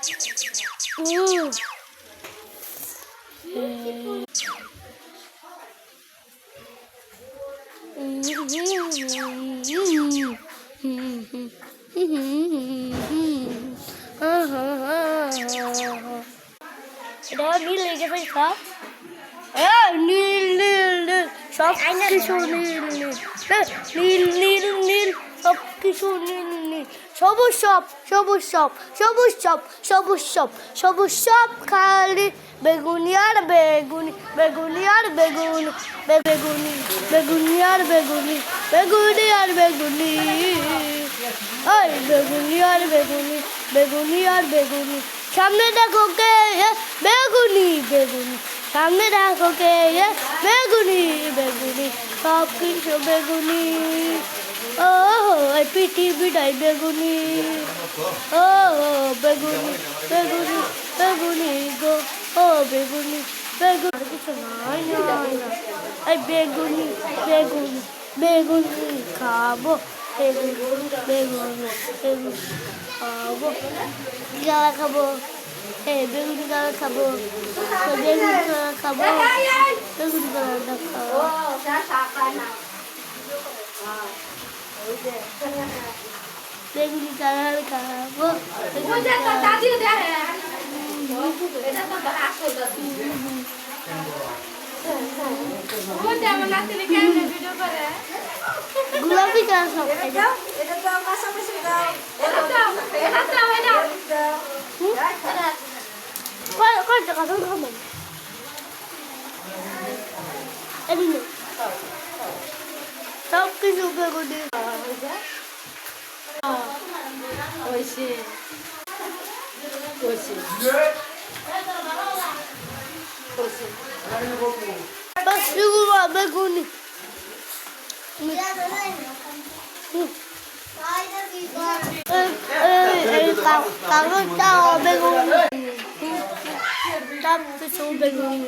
Mm. এটা নীল লেগে পয়সা নীল নীল নীল সব কিছু নীল নীল নীল নীল নীল সব কিছু নীল নীল সবুজ সব সবুজ সব সবুজ সব সবুজ সব সবুজ সব খালি বেগুনি আর বেগুনি বেগুনি আর বেগুনি বেগুনি বেগুনি আর বেগুনি বেগুনি আর বেগুনি ওই বেগুনি আর বেগুনি বেগুনি আর বেগুনি সামনে দেখো কে বেগুনি বেগুনি সামনে দেখো কে বেগুনি বেগুনি সব কিছু বেগুনি ও পৃথিবীটাই বেগুনি ও বেগুনি বেগুনি বেগুনি গো ও বেগুনি বেগুনি কিছু নয় নয় না এই বেগুনি বেগুনি বেগুনি খাবো বেগুনি বেগুনি বেগুনি খাবো গালা খাবো বেগুনি গালা খাবো বেগুনি গালা খাবো বেগুনি গালা খাবো বেগুনি গালা খাবো গোলাপি গাছ সব কত কথা খাবো সব কিছু বেগুনি বেগুনি কাগজটা বেগুনি সব কিছু বেগুনি